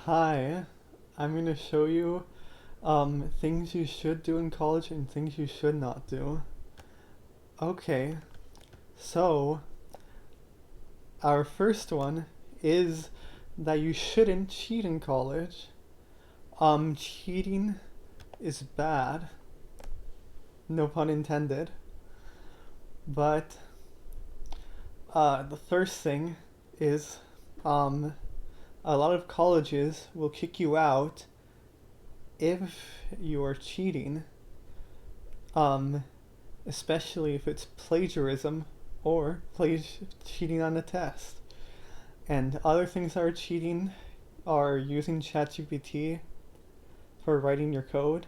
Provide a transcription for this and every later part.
Hi, I'm going to show you things you should do in college and things you should not do. Okay, so our first one is that you shouldn't cheat in college. Cheating is bad, no pun intended. But the first thing is um, a lot of colleges will kick you out if you are cheating. Um, Especially if it's plagiarism or cheating on a test. And other things that are cheating are using ChatGPT for writing your code.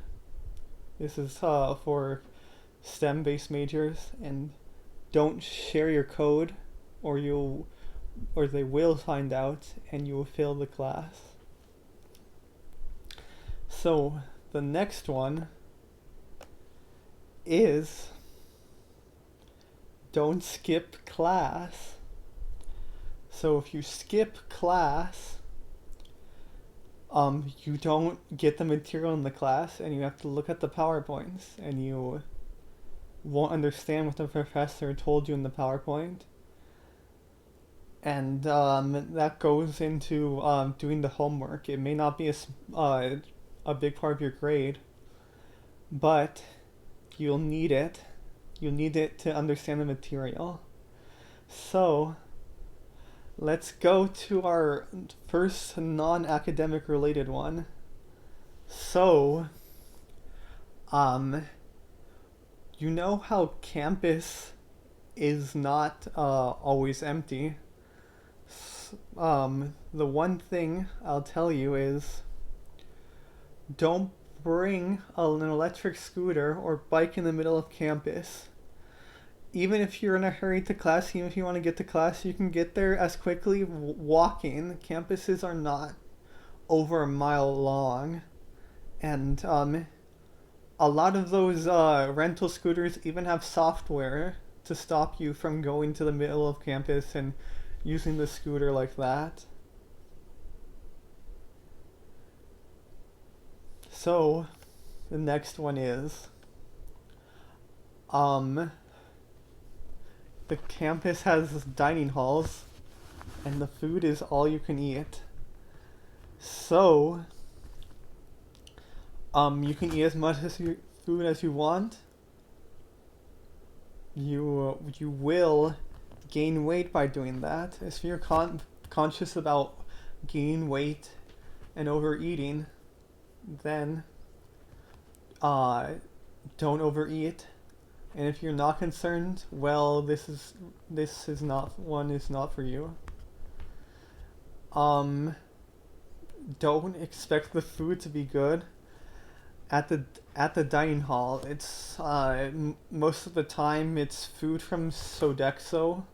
This is for STEM based majors, and don't share your code or you'll or they will find out and you will fail the class. So the next one is don't skip class. So if you skip class, you don't get the material in the class, and you have to look at the PowerPoints, and you won't understand what the professor told you in the PowerPoint. And that goes into doing the homework. It may not be a big part of your grade, but you'll need it. You'll need it to understand the material. So let's go to our first non-academic related one. So, um, you know how campus is not always empty. The one thing I'll tell you is don't bring an electric scooter or bike in the middle of campus. Even if you're in a hurry to class, even if you want to get to class, you can get there as quickly walking. Campuses are not over a mile long, and a lot of those rental scooters even have software to stop you from going to the middle of campus and using the scooter like that. So, the next one is um, the campus has dining halls, and the food is all you can eat. So, you can eat as much food as you want. You will gain weight by doing that. If you're conscious about gaining weight and overeating, then uh, don't overeat. And if you're not concerned, well, this is not for you. Um, don't expect the food to be good at the dining hall. It's most of the time it's food from Sodexo,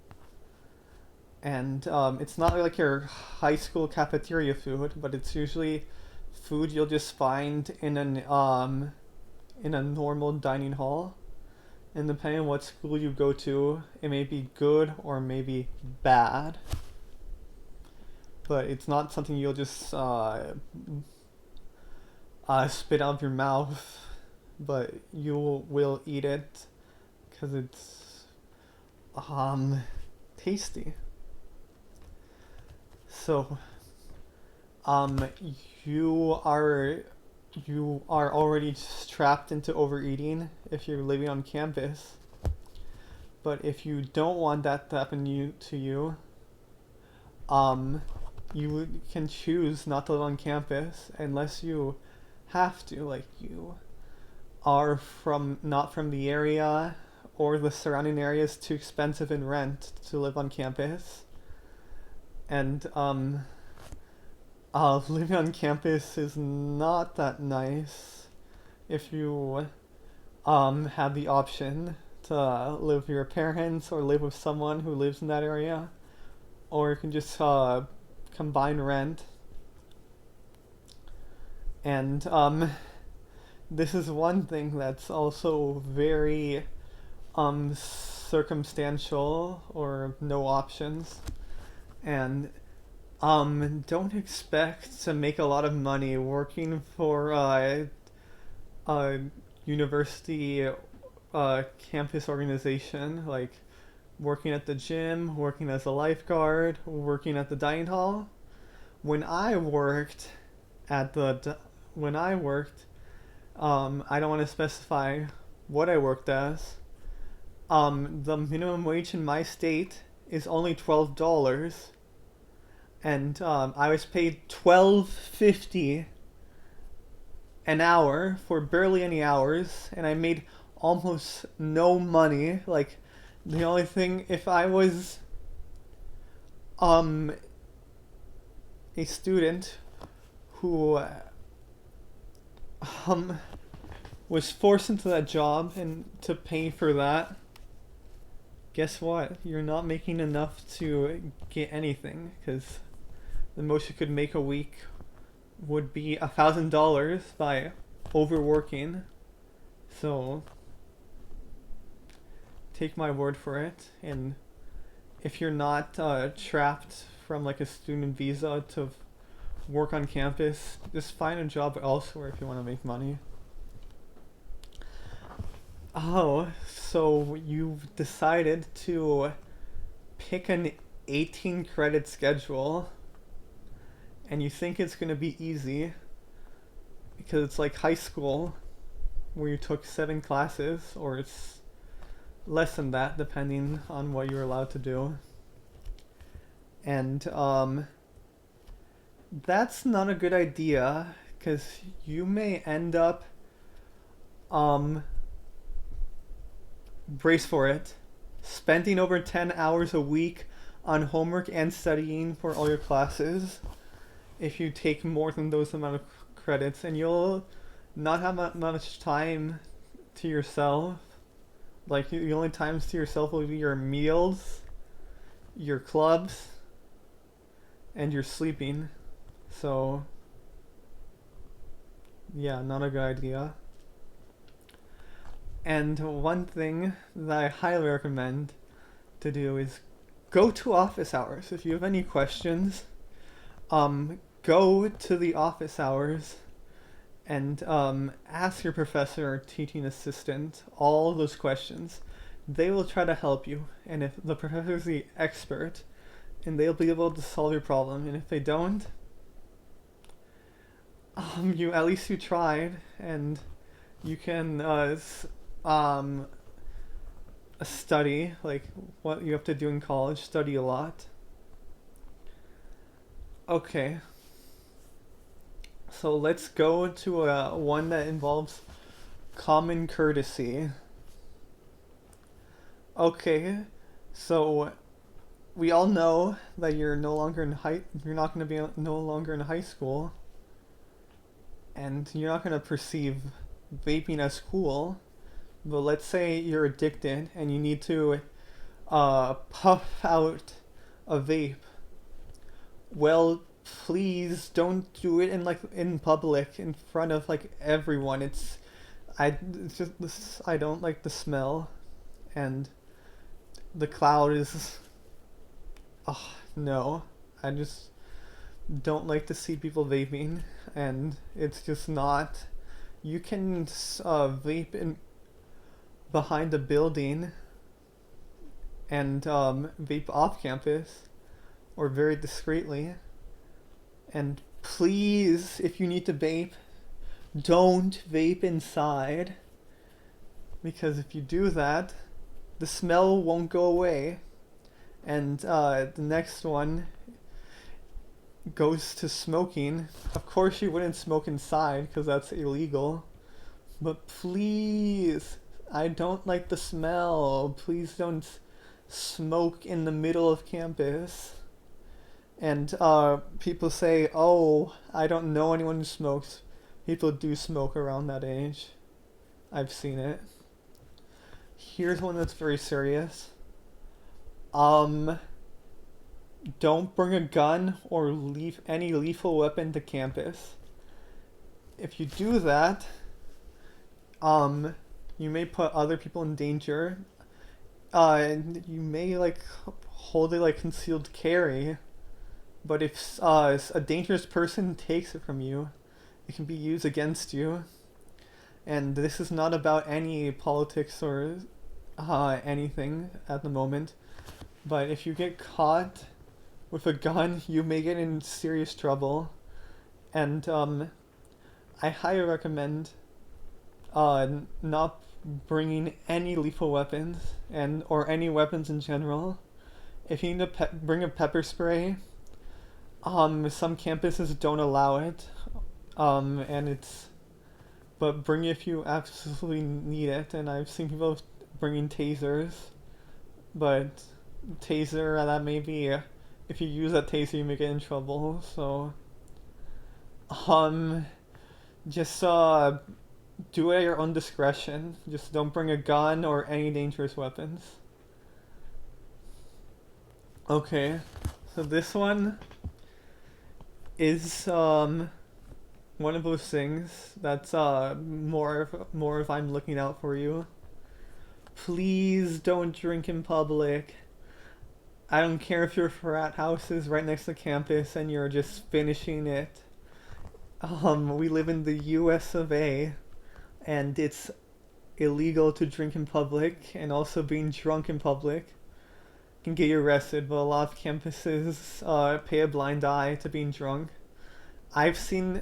and it's not like your high school cafeteria food, but it's usually food you'll just find in a normal dining hall. And depending on what school you go to, it may be good or maybe bad. But it's not something you'll just spit out of your mouth, but you will eat it because it's um, tasty. So um, you are you are already trapped into overeating if you're living on campus. But if you don't want that to happen to you, um, you can choose not to live on campus unless you have to, like you are from not from the area or the surrounding area is too expensive in rent to live on campus. And living on campus is not that nice if you have the option to live with your parents or live with someone who lives in that area, or you can just combine rent. And this is one thing that's also very circumstantial or no options. And Don't expect to make a lot of money working for a university campus organization, like working at the gym, working as a lifeguard, working at the dining hall. When I worked at the when I worked, I don't want to specify what I worked as. The minimum wage in my state is only $12, and I was paid $12.50 an hour for barely any hours, and I made almost no money. Like, the only thing, if I was um a student who um was forced into that job and to pay for that, guess what? You're not making enough to get anything, because the most you could make a week would be $1,000 by overworking. So take my word for it. And if you're not trapped from like a student visa to work on campus, just find a job elsewhere if you want to make money. Oh, so you've decided to pick an 18 credit schedule, and you think it's going to be easy because it's like high school where you took 7 classes, or it's less than that depending on what you're allowed to do. And that's not a good idea, because you may end up um brace for it, spending over 10 hours a week on homework and studying for all your classes if you take more than those amount of credits, and you'll not have much time to yourself. Like, the only times to yourself will be your meals, your clubs, and your sleeping. So yeah, not a good idea. And one thing that I highly recommend to do is go to office hours. If you have any questions, go to the office hours and ask your professor or teaching assistant all those questions. They will try to help you, and if the professor is the expert, and they'll be able to solve your problem. And if they don't, you at least you tried, and you can study like what you have to do in college. Study a lot. Okay, so let's go to one that involves common courtesy. Okay, so we all know that you're not going to be no longer in high school, and you're not going to perceive vaping as cool. But let's say you're addicted and you need to puff out a vape. Well, please don't do it in public in front of like everyone. It's just this, I don't like the smell, and the cloud is, oh no. I just don't like to see people vaping, and it's just not. You can vape in behind a building and vape off campus or very discreetly. And please, if you need to vape, don't vape inside, because if you do that, the smell won't go away. And the next one goes to smoking. Of course, you wouldn't smoke inside because that's illegal. But please, I don't like the smell. Please don't smoke in the middle of campus. And people say, oh, I don't know anyone who smokes. People do smoke around that age. I've seen it. Here's one that's very serious. Don't bring a gun or leave any lethal weapon to campus. If you do that, you may put other people in danger. You may like hold it like concealed carry, But if a dangerous person takes it from you, it can be used against you. And this is not about any politics or anything at the moment. But if you get caught with a gun, you may get in serious trouble. And I highly recommend not bringing any lethal weapons and or any weapons in general. If you need to bring a pepper spray, some campuses don't allow it, and it's but bring it if you absolutely need it. And I've seen people bringing tasers, but taser that may be if you use that taser you may get in trouble. So um, just do it at your own discretion. Just don't bring a gun or any dangerous weapons. Okay, so this one is one of those things that's more if I'm looking out for you. Please don't drink in public. I don't care if your frat house is right next to campus and you're just finishing it. We live in the US of A, and it's illegal to drink in public, and also being drunk in public can get you arrested, but a lot of campuses pay a blind eye to being drunk. I've seen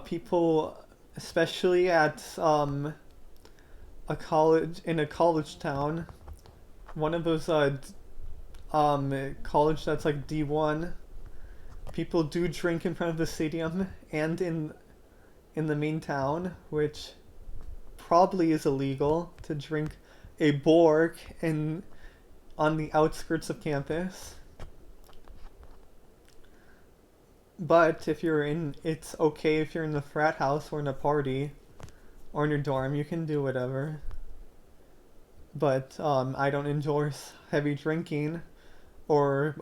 people, especially at a college town, one of those college that's like D1. People do drink in front of the stadium and in the main town, which probably is illegal to drink a Borg in on the outskirts of campus. But if you're in, it's okay if you're in the frat house or in a party or in your dorm, you can do whatever. But I don't endorse heavy drinking or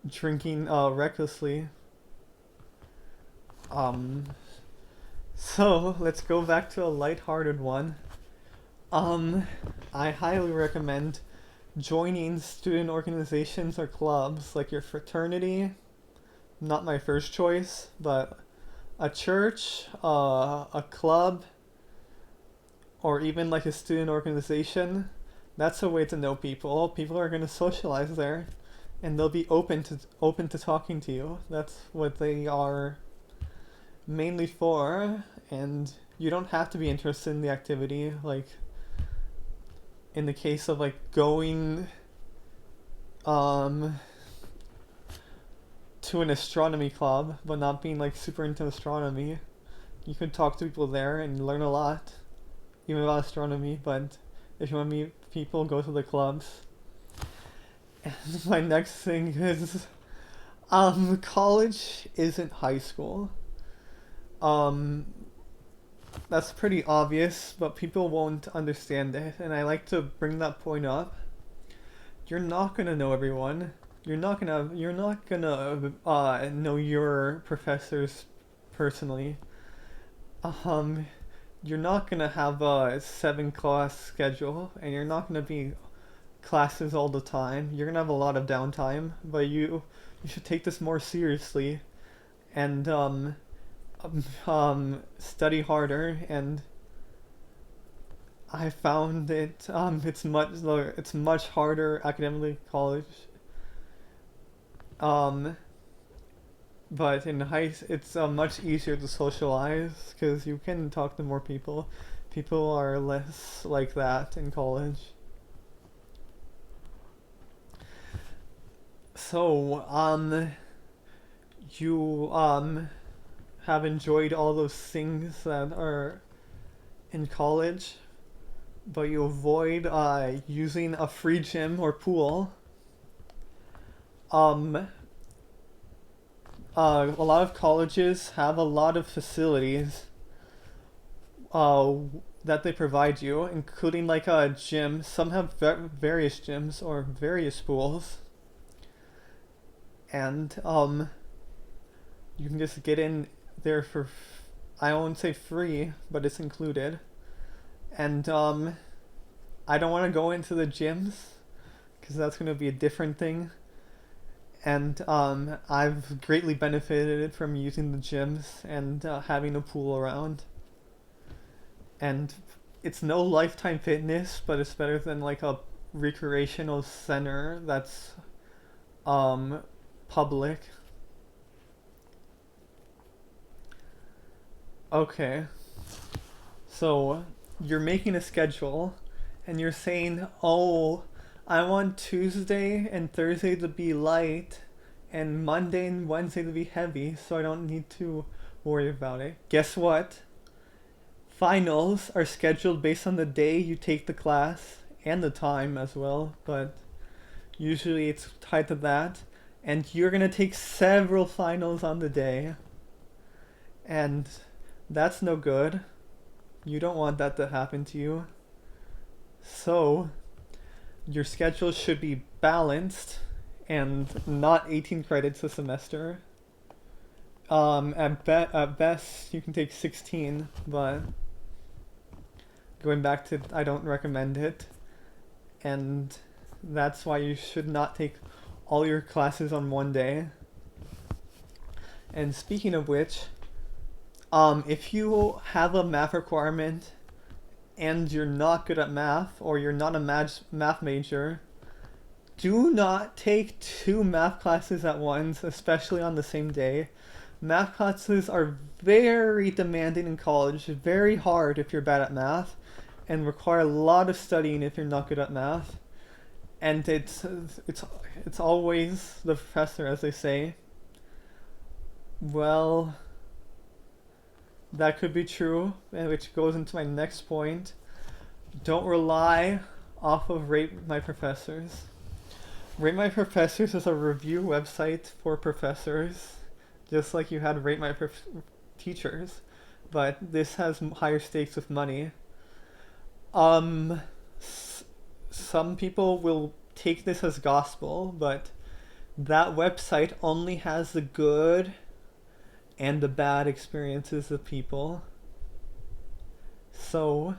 drinking recklessly. So let's go back to a lighthearted one. I highly recommend joining student organizations or clubs like your fraternity. Not my first choice, but a church, a club, or even like a student organization. That's a way to know people. People are going to socialize there, and they'll be open to talking to you. That's what they are mainly for, and you don't have to be interested in the activity. Like in the case of like going to an astronomy club but not being like super into astronomy, you could talk to people there and learn a lot even about astronomy. But if you want to meet people, go to the clubs. And my next thing is college isn't high school. That's pretty obvious, but people won't understand it, and I like to bring that point up. You're not gonna know everyone. You're not gonna know your professors personally. Um, you're not gonna have a 7 class schedule, and you're not gonna be classes all the time. You're gonna have a lot of downtime, but you should take this more seriously, and study harder. And I found it's much harder academically college. Um, but in it's much easier to socialize because you can talk to more people. People are less like that in college. So, you have enjoyed all those things that are in college, but you avoid using a free gym or pool. Um, a lot of colleges have a lot of facilities uh, that they provide you, including like a gym. Some have various gyms or various pools, and you can just get in there for I won't say free, but it's included. And I don't want to go into the gyms because that's going to be a different thing. And I've greatly benefited from using the gyms and having a pool around. And it's no lifetime fitness, but it's better than like a recreational center that's um, public. Okay, so you're making a schedule and you're saying, oh, I want Tuesday and Thursday to be light and Monday and Wednesday to be heavy, so I don't need to worry about it. Guess what? Finals are scheduled based on the day you take the class and the time as well, but usually it's tied to that. And you're gonna take several finals on the day, and that's no good. You don't want that to happen to you. So, your schedule should be balanced and not 18 credits a semester. At best, you can take 16, but going back to, I don't recommend it. And that's why you should not take all your classes on one day. And speaking of which, if you have a math requirement and you're not good at math or you're not a math major, do not take two math classes at once, especially on the same day. Math classes are very demanding in college, very hard if you're bad at math, and require a lot of studying if you're not good at math. And it's always the professor, as they say. Well, that could be true, and which goes into my next point. Don't rely off of Rate My Professors. Rate My Professors is a review website for professors, just like you had Rate My Teachers, but this has higher stakes with money. Um, some people will take this as gospel, but that website only has the good and the bad experiences of people. So,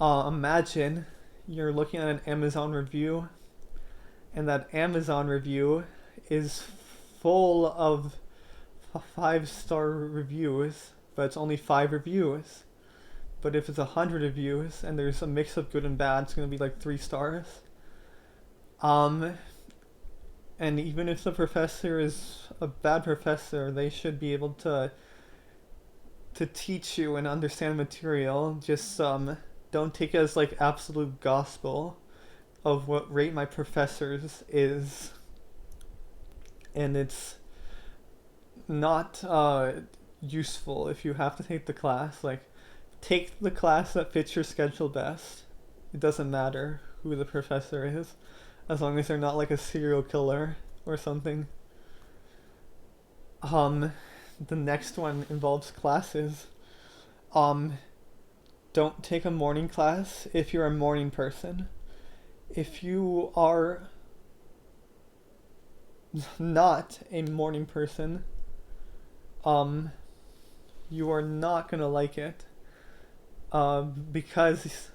imagine you're looking at an Amazon review, and that Amazon review is full of 5-star reviews, but it's only 5 reviews. But if it's 100 reviews and there's a mix of good and bad, it's gonna be like 3 stars. Um, and even if the professor is a bad professor, they should be able to teach you and understand material. Just don't take it as like absolute gospel of what Rate My Professors is. And it's not useful if you have to take the class. Like, take the class that fits your schedule best. It doesn't matter who the professor is, as long as they're not like a serial killer or something. The next one involves classes. Don't take a morning class if you're a morning person. If you are not a morning person, you are not gonna like it. Because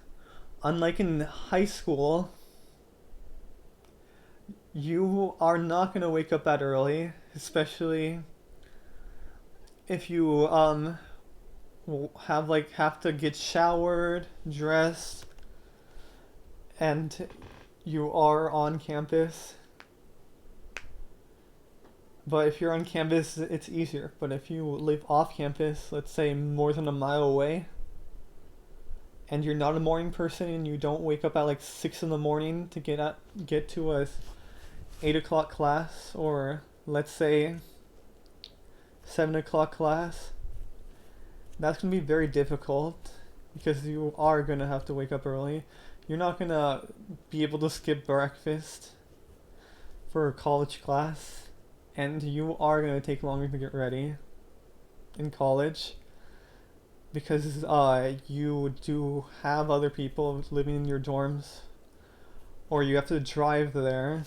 unlike in high school, you are not gonna wake up that early, especially if you have to get showered, dressed, and you are on campus. But if you're on campus, it's easier. But if you live off campus, let's say more than a mile away, and you're not a morning person and you don't wake up at like 6 in the morning to get to a 8 o'clock class, or let's say 7 o'clock class, that's gonna be very difficult because you are gonna have to wake up early. You're not gonna be able to skip breakfast for a college class, and you are gonna take longer to get ready in college because you do have other people living in your dorms, or you have to drive there.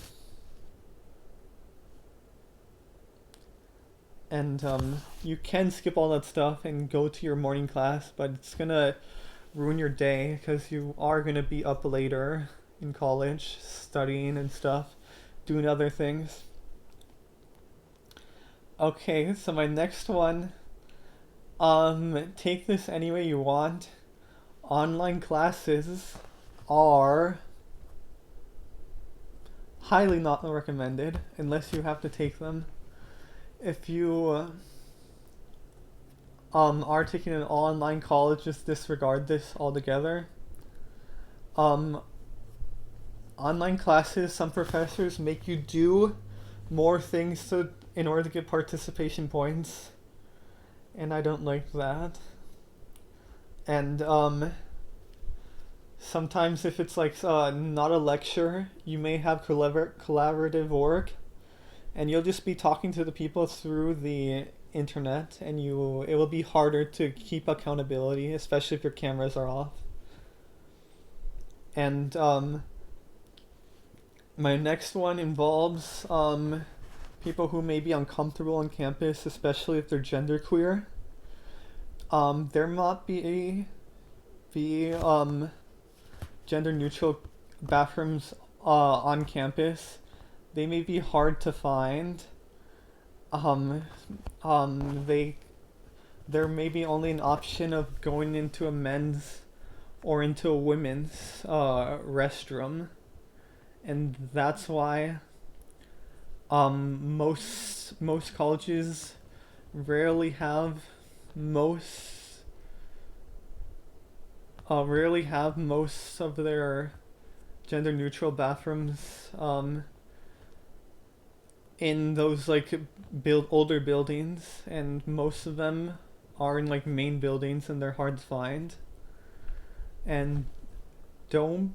And you can skip all that stuff and go to your morning class, but it's gonna ruin your day because you are gonna be up later in college studying and stuff, doing other things. Okay, so my next one, take this any way you want. Online classes are highly not recommended unless you have to take them. If you are taking an online college, just disregard this altogether. Um, Online classes, some professors make you do more things to in order to get participation points, and I don't like that. And sometimes if it's like not a lecture, you may have collaborative work, and you'll just be talking to the people through the internet, and you it will be harder to keep accountability, especially if your cameras are off. And my next one involves people who may be uncomfortable on campus, especially if they're genderqueer. There might be gender neutral bathrooms on campus. They may be hard to find. Um, they there may be only an option of going into a men's or into a women's restroom, and that's why most colleges rarely have most most of their gender neutral bathrooms in those like older buildings, and most of them are in like main buildings and they're hard to find. And don't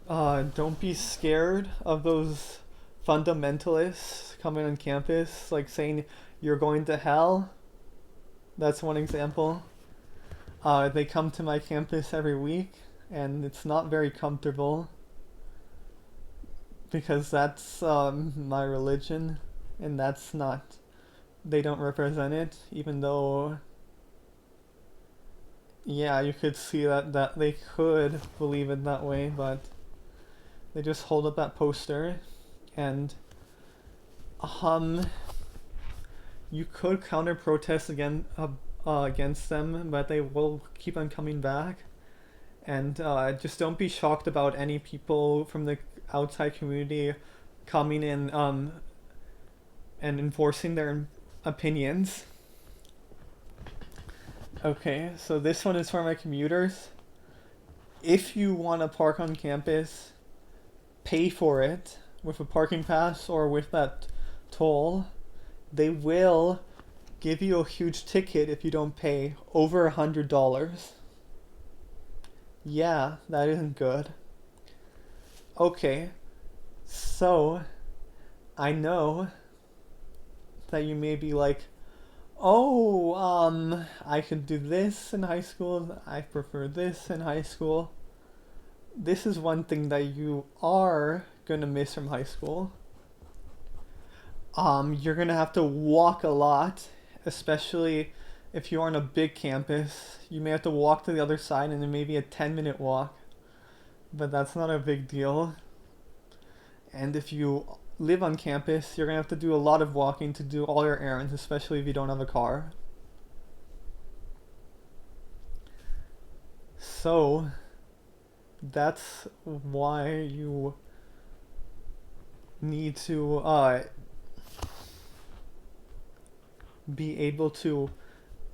don't be scared of those fundamentalists coming on campus, like saying you're going to hell. That's one example. They come to my campus every week, and it's not very comfortable because that's my religion, and that's not. They don't represent it, even though, yeah, you could see that they could believe it that way, but they just hold up that poster, and um, you could counter protest against them, but they will keep on coming back. And just don't be shocked about any people from the outside community coming in and enforcing their opinions. Okay, so this one is for my commuters. If you want to park on campus, pay for it with a parking pass or with that toll. They will give you a huge ticket if you don't pay over $100. Yeah, that isn't good. Okay, so I know that you may be like, oh, I could do this in high school, I prefer this in high school. This is one thing that you are gonna miss from high school. You're gonna have to walk a lot, especially if you're on a big campus. You may have to walk to the other side, and it may be a 10-minute walk, but that's not a big deal. And if you live on campus, you're gonna have to do a lot of walking to do all your errands, especially if you don't have a car. So, that's why you need to be able to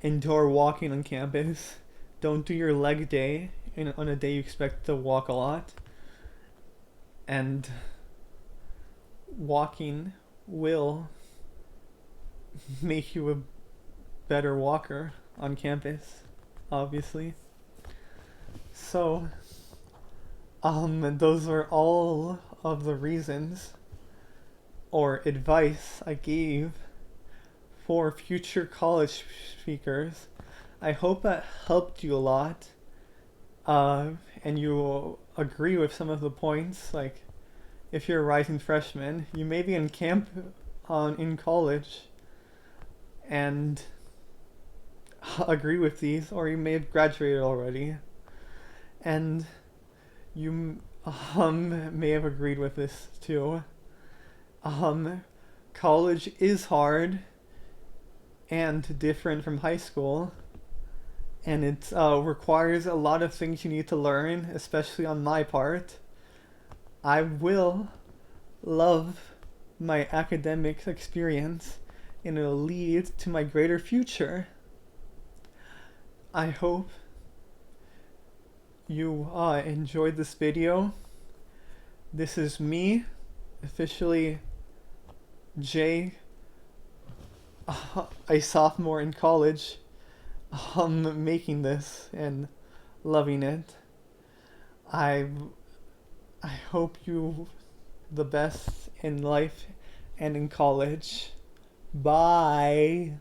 endure walking on campus. Don't do your leg day on a day you expect to walk a lot. And walking will make you a better walker on campus, obviously. So, those are all of the reasons or advice I gave for future college speakers. I hope that helped you a lot, and you agree with some of the points. Like, if you're a rising freshman, you may be in camp in college and agree with these, or you may have graduated already, and you may have agreed with this too. Um, college is hard and different from high school, and it requires a lot of things you need to learn, especially on my part. I will love my academic experience, and it'll lead to my greater future. I hope you enjoyed this video. This is me, officially Jay, a sophomore in college, making this and loving it. I I hope you the best in life and in college. Bye.